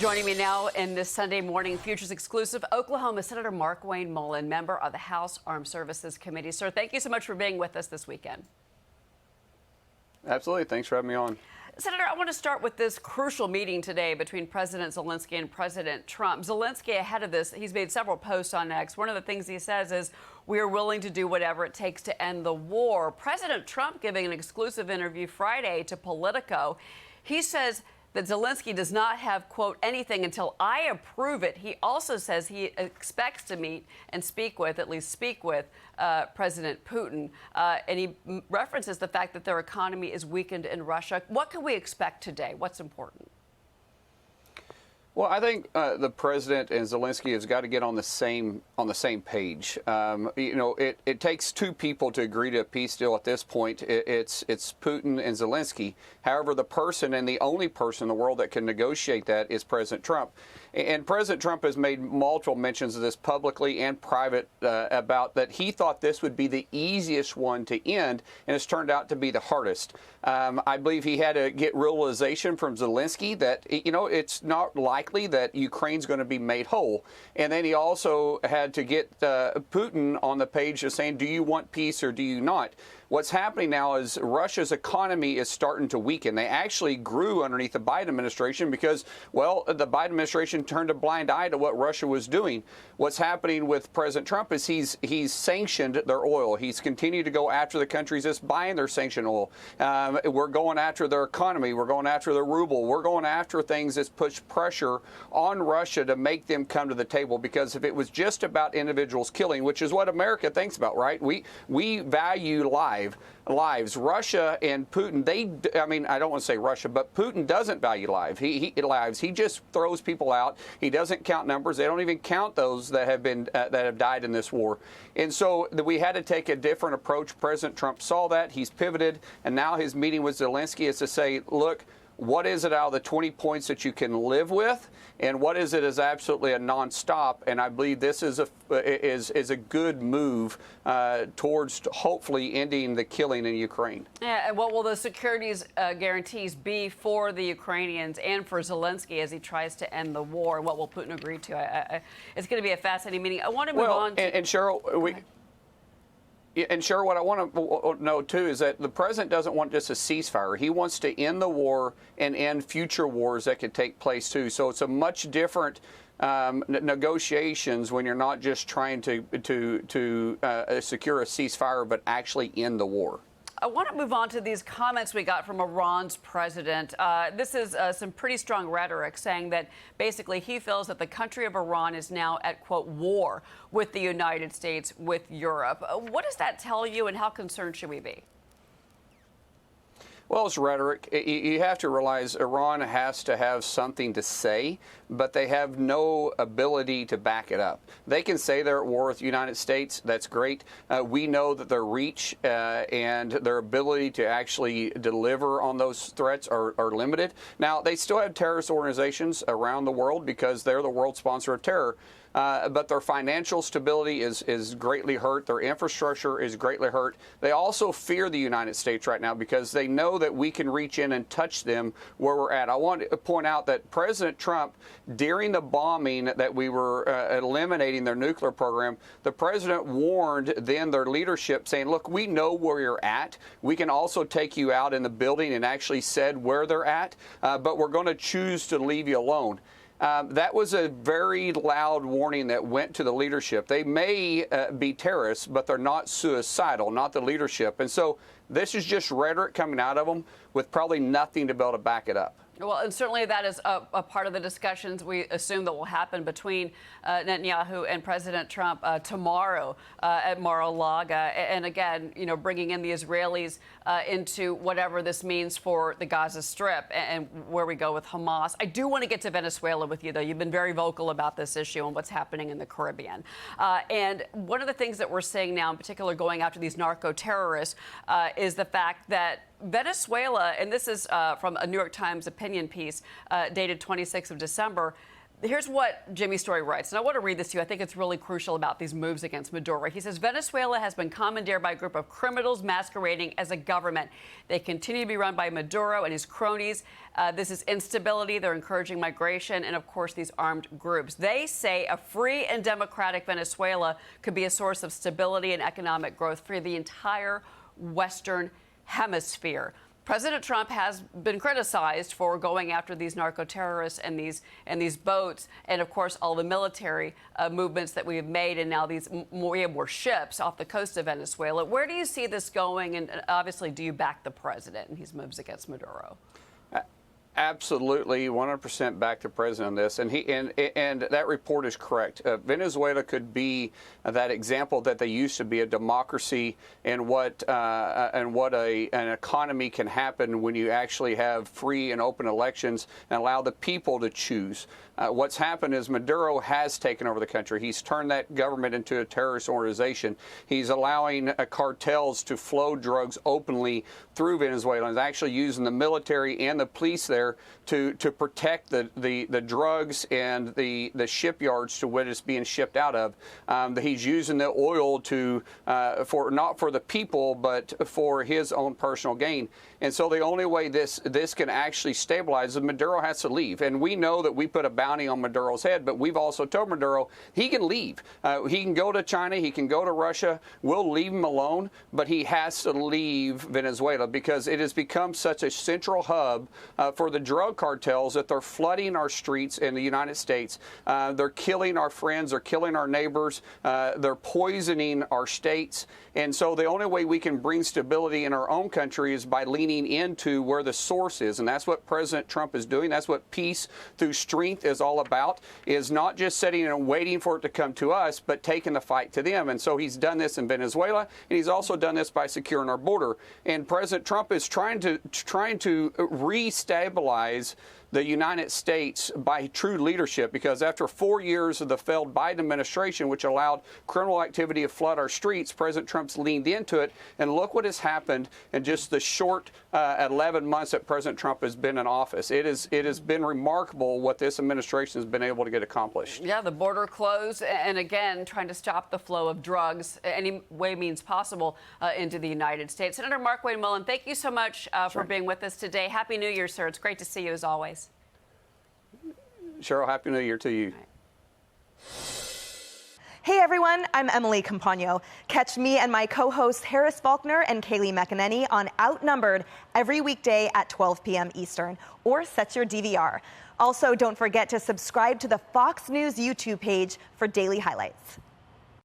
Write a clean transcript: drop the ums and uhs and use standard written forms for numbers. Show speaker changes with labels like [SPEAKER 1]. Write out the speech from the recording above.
[SPEAKER 1] Joining me now in this Sunday morning Futures exclusive, Oklahoma Senator Markwayne Mullin, member of the House Armed Services Committee. Sir, thank you so much for being with us this weekend.
[SPEAKER 2] Absolutely. Thanks for having me on.
[SPEAKER 1] Senator, I want to start with this crucial meeting today between President Zelensky and President Trump. Zelensky, ahead of this, he's made several posts on X. One of the things he says is, we are willing to do whatever it takes to end the war. President Trump giving an exclusive interview Friday to Politico. He says that Zelensky does not have, quote, anything until I approve it. He also says he expects to meet and speak with, at least speak with, President Putin. And he references the fact that their economy is weakened in Russia. What can we expect today? What's important?
[SPEAKER 2] Well, I think the president and Zelensky has got to get on the same page. It takes two people to agree to a peace deal at this point. It's Putin and Zelensky. However, the person and the only person in the world that can negotiate that is President Trump. And President Trump has made multiple mentions of this publicly and private about that he thought this would be the easiest one to end, and it's turned out to be the hardest. I believe he had to get realization from Zelensky that, it's not likely that Ukraine's going to be made whole. And then he also had to get Putin on the page of saying, do you want peace or do you not? What's happening now is Russia's economy is starting to weaken. They actually grew underneath the Biden administration because, well, the Biden administration turned a blind eye to what Russia was doing. What's happening with President Trump is he's sanctioned their oil. He's continued to go after the countries that's buying their sanctioned oil. We're going after their economy. We're going after the ruble. We're going after things that's push pressure on Russia to make them come to the table. Because if it was just about individuals killing, which is what America thinks about, right? We value lives. Russia and Putin, I don't want to say Russia, but Putin doesn't value lives. He just throws people out. He doesn't count numbers. They don't even count those that have died in this war. And so we had to take a different approach. President Trump saw that. He's pivoted, and now his meeting with Zelensky is to say, look, what is it out of the 20 points that you can live with, and what is it is absolutely a nonstop? And I believe this is a good move towards hopefully ending the killing in Ukraine.
[SPEAKER 1] Yeah, and what will the securities guarantees be for the Ukrainians and for Zelensky as he tries to end the war? And what will Putin agree to? It's going to be a fascinating meeting. I want to move on.
[SPEAKER 2] And Cheryl, And Cheryl, what I want to know, too, is that the president doesn't want just a ceasefire. He wants to end the war and end future wars that could take place, too. So it's a much different negotiations when you're not just trying to secure a ceasefire, but end the war.
[SPEAKER 1] I want to move on to these comments we got from Iran's president. This is some pretty strong rhetoric saying that basically he feels that the country of Iran is now at, quote, war with the United States, with Europe. What does that tell you, and how concerned should we be?
[SPEAKER 2] Well, it's rhetoric. You have to realize Iran has to have something to say, but they have no ability to back it up. They can say they're at war with the United States. That's great. We know that their reach and their ability to actually deliver on those threats are limited. Now, they still have terrorist organizations around the world because they're the world sponsor of terror. But their financial stability is greatly hurt. Their infrastructure is greatly hurt. They also fear the United States right now because they know that we can reach in and touch them where we're at. I want to point out that President Trump, during the bombing that we were eliminating their nuclear program, the president warned then their leadership saying, look, we know where you're at. We can also take you out in the building, and actually said where they're at, but we're going to choose to leave you alone. That was a very loud warning that went to the leadership. They may be terrorists, but they're not suicidal, not the leadership. And so this is just rhetoric coming out of them with probably nothing to be able to back it up.
[SPEAKER 1] Well, and certainly that is a part of the discussions we assume that will happen between Netanyahu and President Trump tomorrow at Mar-a-Lago. And again, bringing in the Israelis into whatever this means for the Gaza Strip and where we go with Hamas. I do want to get to Venezuela with you, though. You've been very vocal about this issue and what's happening in the Caribbean. And one of the things that we're seeing now, in particular going after these narco-terrorists, is the fact that Venezuela, and this is from a New York Times opinion piece dated 26th of December, Here's what Jimmy Story writes, and I want to read this to you. I think it's really crucial about these moves against Maduro. He says, Venezuela has been commandeered by a group of criminals masquerading as a government. They continue to be run by Maduro and his cronies. This is instability. They're encouraging migration and, of course, these armed groups. They say a free and democratic Venezuela could be a source of stability and economic growth for the entire Western Hemisphere. President Trump has been criticized for going after these narco-terrorists and these boats, and of course all the military movements that we have made, and now we have more ships off the coast of Venezuela. Where do you see this going? And obviously, do you back the president and his moves against Maduro?
[SPEAKER 2] Absolutely, 100% back the president on this, and that report is correct. Venezuela could be that example that they used to be a democracy, and what an economy can happen when you actually have free and open elections and allow the people to choose. What's happened is Maduro has taken over the country. He's turned that government into a terrorist organization. He's allowing cartels to flow drugs openly through Venezuela, and is actually using the military and the police there to protect the drugs and the shipyards to what it's being shipped out of. He's using the oil to not for the people, but for his own personal gain. And so the only way this can actually stabilize is Maduro has to leave. And we know that we put a bounty on Maduro's head, but we've also told Maduro he can leave. He can go to China, he can go to Russia. We'll leave him alone, but he has to leave Venezuela because it has become such a central hub for the drug cartels that they're flooding our streets in the United States. They're killing our friends, they're killing our neighbors, they're poisoning our states. And so the only way we can bring stability in our own country is by leaning into where the source is. And that's what President Trump is doing. That's what peace through strength is all about, is not just sitting and waiting for it to come to us, but taking the fight to them. And so he's done this in Venezuela, and he's also done this by securing our border. And President Trump is trying to restabilize the United States by true leadership, because after 4 years of the failed Biden administration, which allowed criminal activity to flood our streets, President Trump's leaned into it. And look what has happened in just the short 11 months that President Trump has been in office. It has been remarkable what this administration has been able to get accomplished.
[SPEAKER 1] Yeah, the border closed, and again, trying to stop the flow of drugs any way means possible into the United States. Senator Markwayne Mullin, thank you so much for being with us today. Happy New Year, sir. It's great to see you as always.
[SPEAKER 2] Cheryl, Happy New Year to you.
[SPEAKER 3] Hey everyone, I'm Emily Campagno. Catch me and my co-hosts Harris Faulkner and Kaylee McEnany on Outnumbered every weekday at 12 p.m. Eastern, or set your DVR. Also, don't forget to subscribe to the Fox News YouTube page for daily highlights.